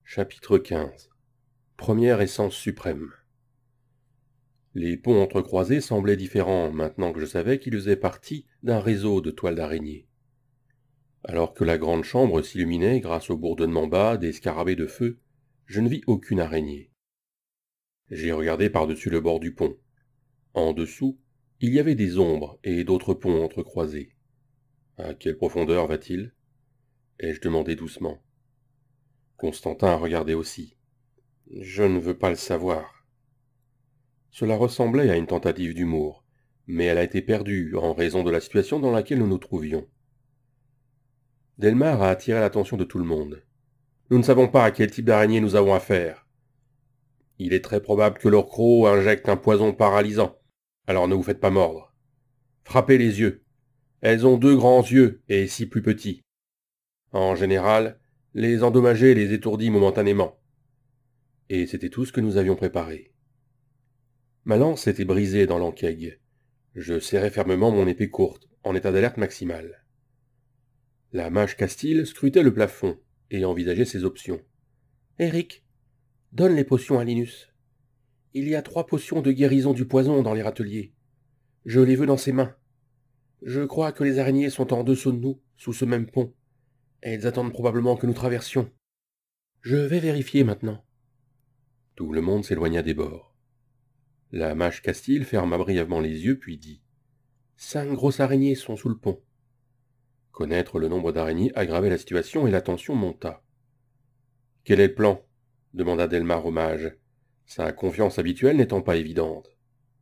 Chapitre 15. Première essence suprême. Les ponts entrecroisés semblaient différents maintenant que je savais qu'ils faisaient partie d'un réseau de toiles d'araignée. Alors que la grande chambre s'illuminait grâce au bourdonnement bas des scarabées de feu, je ne vis aucune araignée. J'ai regardé par-dessus le bord du pont. En dessous, il y avait des ombres et d'autres ponts entrecroisés. À quelle profondeur va-t-il ? Ai-je demandé doucement. Constantin regardait aussi. Je ne veux pas le savoir. Cela ressemblait à une tentative d'humour, mais elle a été perdue en raison de la situation dans laquelle nous nous trouvions. Delmar a attiré l'attention de tout le monde. Nous ne savons pas à quel type d'araignée nous avons affaire. Il est très probable que leurs crocs injectent un poison paralysant, alors ne vous faites pas mordre. Frappez les yeux. Elles ont 2 grands yeux et 6 plus petits. En général, les endommager les étourdit momentanément. Et c'était tout ce que nous avions préparé. Ma lance était brisée dans l'enquaigue. Je serrai fermement mon épée courte, en état d'alerte maximale. La mage Castille scrutait le plafond et envisageait ses options. « Eric, donne les potions à Linus. Il y a 3 potions de guérison du poison dans les râteliers. Je les veux dans ses mains. Je crois que les araignées sont en dessous de nous, sous ce même pont. Elles attendent probablement que nous traversions. Je vais vérifier maintenant. » Tout le monde s'éloigna des bords. La mage Castille ferma brièvement les yeux puis dit « 5 grosses araignées sont sous le pont. » Connaître le nombre d'araignées aggravait la situation et la tension monta. « Quel est le plan ?» demanda Delmar au mage, sa confiance habituelle n'étant pas évidente.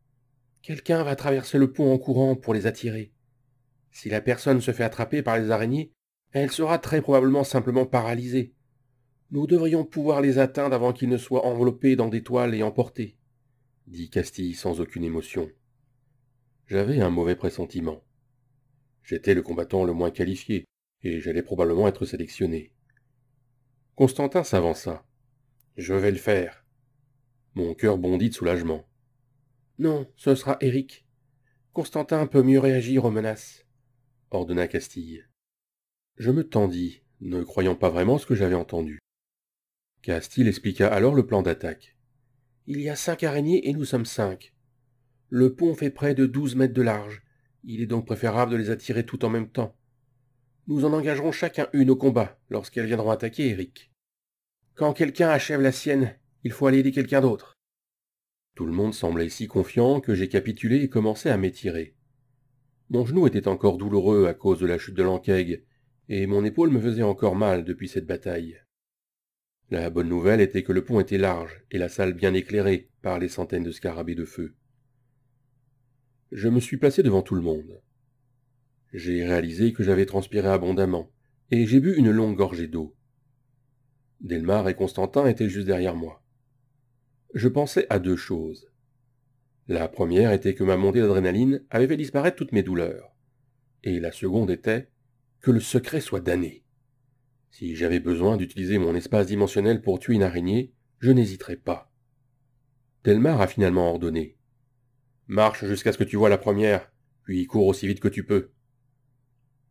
« Quelqu'un va traverser le pont en courant pour les attirer. Si la personne se fait attraper par les araignées, elle sera très probablement simplement paralysée. Nous devrions pouvoir les atteindre avant qu'ils ne soient enveloppés dans des toiles et emportés, » dit Castille sans aucune émotion. J'avais un mauvais pressentiment. J'étais le combattant le moins qualifié, et j'allais probablement être sélectionné. Constantin s'avança. « Je vais le faire. » Mon cœur bondit de soulagement. « Non, ce sera Eric. Constantin peut mieux réagir aux menaces, » ordonna Castille. Je me tendis, ne croyant pas vraiment ce que j'avais entendu. Castille expliqua alors le plan d'attaque. « Il y a 5 araignées et nous sommes 5. Le pont fait près de 12 mètres de large. Il est donc préférable de les attirer tout en même temps. Nous en engagerons chacun une au combat lorsqu'elles viendront attaquer Eric. Quand quelqu'un achève la sienne, il faut aller aider quelqu'un d'autre. » Tout le monde semblait si confiant que j'ai capitulé et commencé à m'étirer. Mon genou était encore douloureux à cause de la chute de l'enquaigue, et mon épaule me faisait encore mal depuis cette bataille. La bonne nouvelle était que le pont était large et la salle bien éclairée par les centaines de scarabées de feu. Je me suis placé devant tout le monde. J'ai réalisé que j'avais transpiré abondamment, et j'ai bu une longue gorgée d'eau. Delmar et Constantin étaient juste derrière moi. Je pensais à 2 choses. La première était que ma montée d'adrénaline avait fait disparaître toutes mes douleurs, et la seconde était que le secret soit damné. Si j'avais besoin d'utiliser mon espace dimensionnel pour tuer une araignée, je n'hésiterais pas. Delmar a finalement ordonné. « Marche jusqu'à ce que tu vois la première, puis cours aussi vite que tu peux. »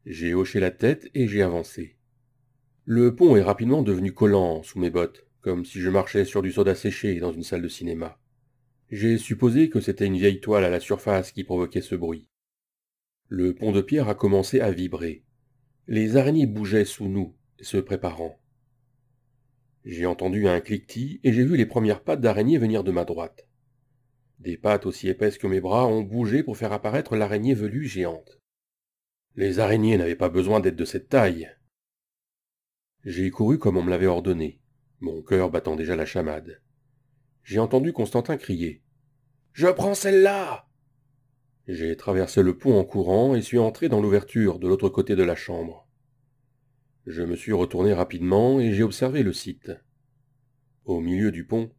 J'ai hoché la tête et j'ai avancé. Le pont est rapidement devenu collant sous mes bottes, comme si je marchais sur du soda séché dans une salle de cinéma. J'ai supposé que c'était une vieille toile à la surface qui provoquait ce bruit. Le pont de pierre a commencé à vibrer. Les araignées bougeaient sous nous, se préparant. J'ai entendu un cliquetis et j'ai vu les premières pattes d'araignée venir de ma droite. Des pattes aussi épaisses que mes bras ont bougé pour faire apparaître l'araignée velue géante. Les araignées n'avaient pas besoin d'être de cette taille. J'ai couru comme on me l'avait ordonné, mon cœur battant déjà la chamade. J'ai entendu Constantin crier. « Je prends celle-là !» J'ai traversé le pont en courant et suis entré dans l'ouverture de l'autre côté de la chambre. Je me suis retourné rapidement et j'ai observé le site. Au milieu du pont,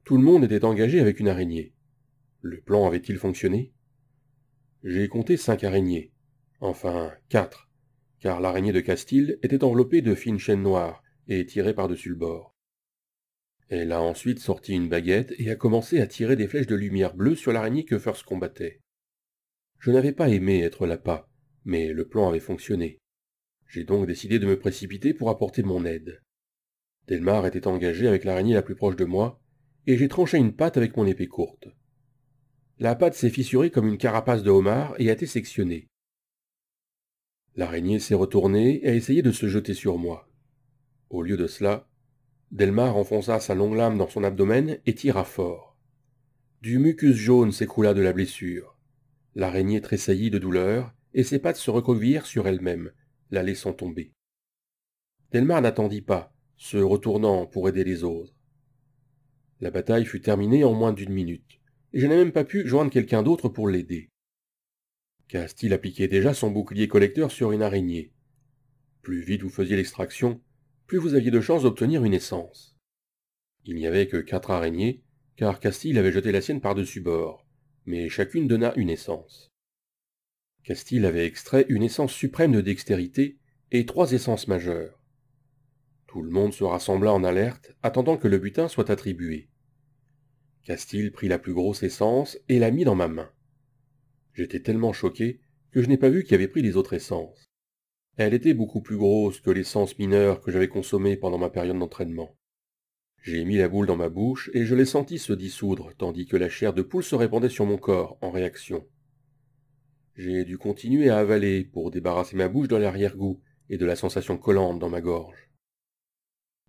tout le monde était engagé avec une araignée. Le plan avait-il fonctionné? J'ai compté 5 araignées. Enfin, 4, car l'araignée de Castille était enveloppée de fines chaînes noires et tirée par-dessus le bord. Elle a ensuite sorti une baguette et a commencé à tirer des flèches de lumière bleue sur l'araignée que First combattait. Je n'avais pas aimé être l'appât, mais le plan avait fonctionné. J'ai donc décidé de me précipiter pour apporter mon aide. Delmar était engagé avec l'araignée la plus proche de moi, et j'ai tranché une patte avec mon épée courte. La patte s'est fissurée comme une carapace de homard et a été sectionnée. L'araignée s'est retournée et a essayé de se jeter sur moi. Au lieu de cela, Delmar enfonça sa longue lame dans son abdomen et tira fort. Du mucus jaune s'écoula de la blessure. L'araignée tressaillit de douleur et ses pattes se recroquevillèrent sur elle-même, la laissant tomber. Delmar n'attendit pas, se retournant pour aider les autres. La bataille fut terminée en moins d'une minute, et je n'ai même pas pu joindre quelqu'un d'autre pour l'aider. Castille appliquait déjà son bouclier collecteur sur une araignée. Plus vite vous faisiez l'extraction, plus vous aviez de chances d'obtenir une essence. Il n'y avait que 4 araignées, car Castille avait jeté la sienne par-dessus bord, mais chacune donna une essence. Castille avait extrait une essence suprême de dextérité et 3 essences majeures. Tout le monde se rassembla en alerte, attendant que le butin soit attribué. Castille prit la plus grosse essence et la mit dans ma main. J'étais tellement choqué que je n'ai pas vu qui avait pris les autres essences. Elle était beaucoup plus grosse que l'essence mineure que j'avais consommée pendant ma période d'entraînement. J'ai mis la boule dans ma bouche et je l'ai sentie se dissoudre, tandis que la chair de poule se répandait sur mon corps en réaction. J'ai dû continuer à avaler pour débarrasser ma bouche de l'arrière-goût et de la sensation collante dans ma gorge.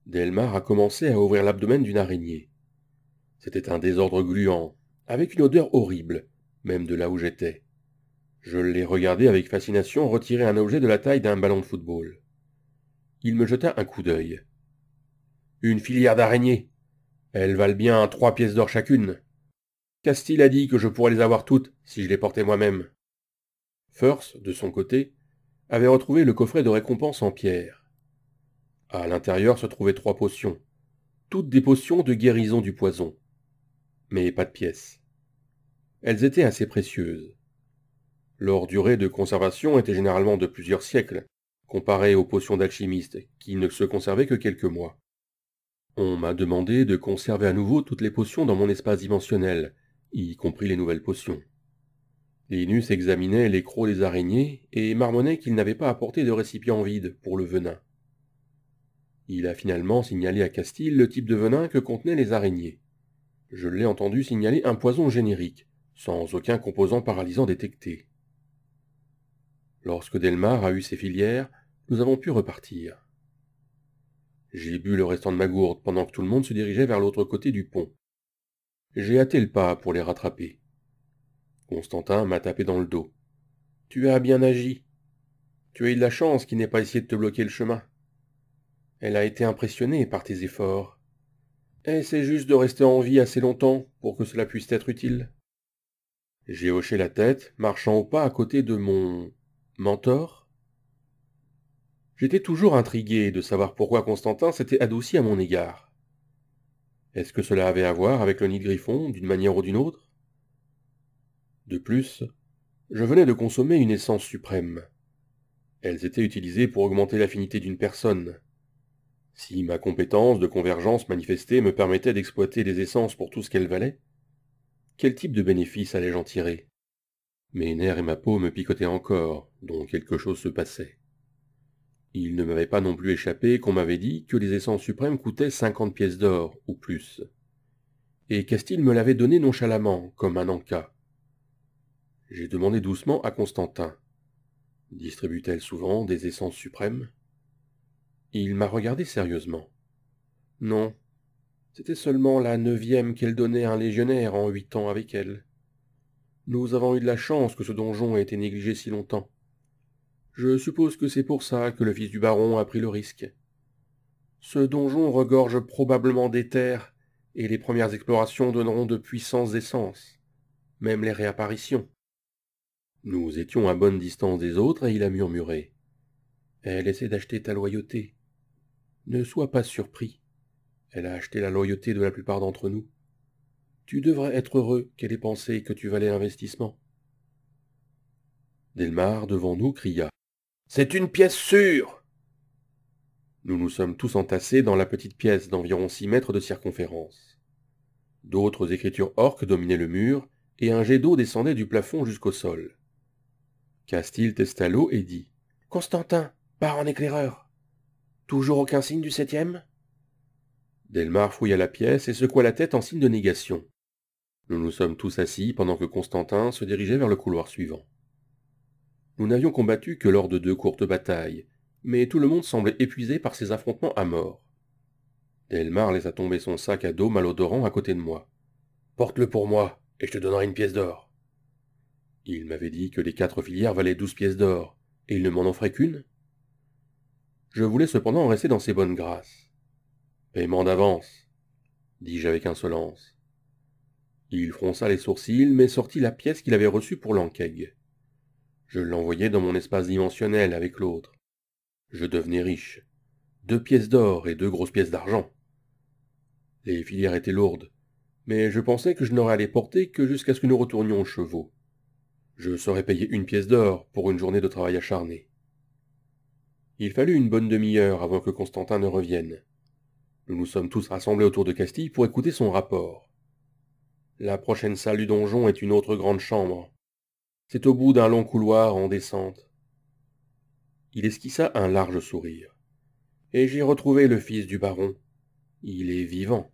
Delmar a commencé à ouvrir l'abdomen d'une araignée. C'était un désordre gluant, avec une odeur horrible, même de là où j'étais. Je l'ai regardé avec fascination retirer un objet de la taille d'un ballon de football. Il me jeta un coup d'œil. Une filière d'araignées. Elles valent bien 3 pièces d'or chacune. Castille a dit que je pourrais les avoir toutes si je les portais moi-même. Firth, de son côté, avait retrouvé le coffret de récompense en pierre. À l'intérieur se trouvaient 3 potions, toutes des potions de guérison du poison. Mais pas de pièces. Elles étaient assez précieuses. Leur durée de conservation était généralement de plusieurs siècles, comparée aux potions d'alchimistes, qui ne se conservaient que quelques mois. On m'a demandé de conserver à nouveau toutes les potions dans mon espace dimensionnel, y compris les nouvelles potions. Linus examinait les crocs des araignées et marmonnait qu'il n'avait pas apporté de récipient vide pour le venin. Il a finalement signalé à Castille le type de venin que contenaient les araignées. Je l'ai entendu signaler un poison générique, sans aucun composant paralysant détecté. Lorsque Delmar a eu ses filières, nous avons pu repartir. J'ai bu le restant de ma gourde pendant que tout le monde se dirigeait vers l'autre côté du pont. J'ai hâté le pas pour les rattraper. Constantin m'a tapé dans le dos. « Tu as bien agi. Tu as eu de la chance qu'il n'ait pas essayé de te bloquer le chemin. Elle a été impressionnée par tes efforts. Essaie juste de rester en vie assez longtemps pour que cela puisse être utile. » J'ai hoché la tête, marchant au pas à côté de mon mentor. J'étais toujours intrigué de savoir pourquoi Constantin s'était adouci à mon égard. Est-ce que cela avait à voir avec le nid de griffon, d'une manière ou d'une autre? De plus, je venais de consommer une essence suprême. Elles étaient utilisées pour augmenter l'affinité d'une personne. Si ma compétence de convergence manifestée me permettait d'exploiter les essences pour tout ce qu'elles valaient, quel type de bénéfice allais-je en tirer? Mes nerfs et ma peau me picotaient encore, dont quelque chose se passait. Il ne m'avait pas non plus échappé qu'on m'avait dit que les essences suprêmes coûtaient 50 pièces d'or, ou plus. Et Castille me l'avait donné nonchalamment, comme un en-cas. J'ai demandé doucement à Constantin. Distribue-t-elle souvent des essences suprêmes? Il m'a regardé sérieusement. Non, c'était seulement la 9e qu'elle donnait à un légionnaire en 8 ans avec elle. Nous avons eu de la chance que ce donjon ait été négligé si longtemps. Je suppose que c'est pour ça que le fils du baron a pris le risque. Ce donjon regorge probablement d'éther, et les premières explorations donneront de puissantes essences, même les réapparitions. Nous étions à bonne distance des autres et il a murmuré. Elle essaie d'acheter ta loyauté. Ne sois pas surpris. Elle a acheté la loyauté de la plupart d'entre nous. Tu devrais être heureux qu'elle ait pensé que tu valais l'investissement. Delmar, devant nous, cria. C'est une pièce sûre! Nous nous sommes tous entassés dans la petite pièce d'environ 6 mètres de circonférence. D'autres écritures orques dominaient le mur, et un jet d'eau descendait du plafond jusqu'au sol. Castille testa l'eau et dit. « Constantin, pars en éclaireur. Toujours aucun signe du 7e ? Delmar fouilla la pièce et secoua la tête en signe de négation. Nous nous sommes tous assis pendant que Constantin se dirigeait vers le couloir suivant. Nous n'avions combattu que lors de 2 courtes batailles, mais tout le monde semblait épuisé par ces affrontements à mort. Delmar laissa tomber son sac à dos malodorant à côté de moi. « Porte-le pour moi, et je te donnerai une pièce d'or. » Il m'avait dit que les 4 filières valaient 12 pièces d'or, et il ne m'en offrait qu'une. Je voulais cependant rester dans ses bonnes grâces. « Paiement d'avance, » dis-je avec insolence. Il fronça les sourcils, mais sortit la pièce qu'il avait reçue pour l'enquête. Je l'envoyai dans mon espace dimensionnel avec l'autre. Je devenais riche. 2 pièces d'or et 2 grosses pièces d'argent. Les filières étaient lourdes, mais je pensais que je n'aurais à les porter que jusqu'à ce que nous retournions aux chevaux. Je serais payé 1 pièce d'or pour une journée de travail acharné. Il fallut une bonne demi-heure avant que Constantin ne revienne. Nous nous sommes tous rassemblés autour de Castille pour écouter son rapport. La prochaine salle du donjon est une autre grande chambre. C'est au bout d'un long couloir en descente. Il esquissa un large sourire. Et j'ai retrouvé le fils du baron. Il est vivant.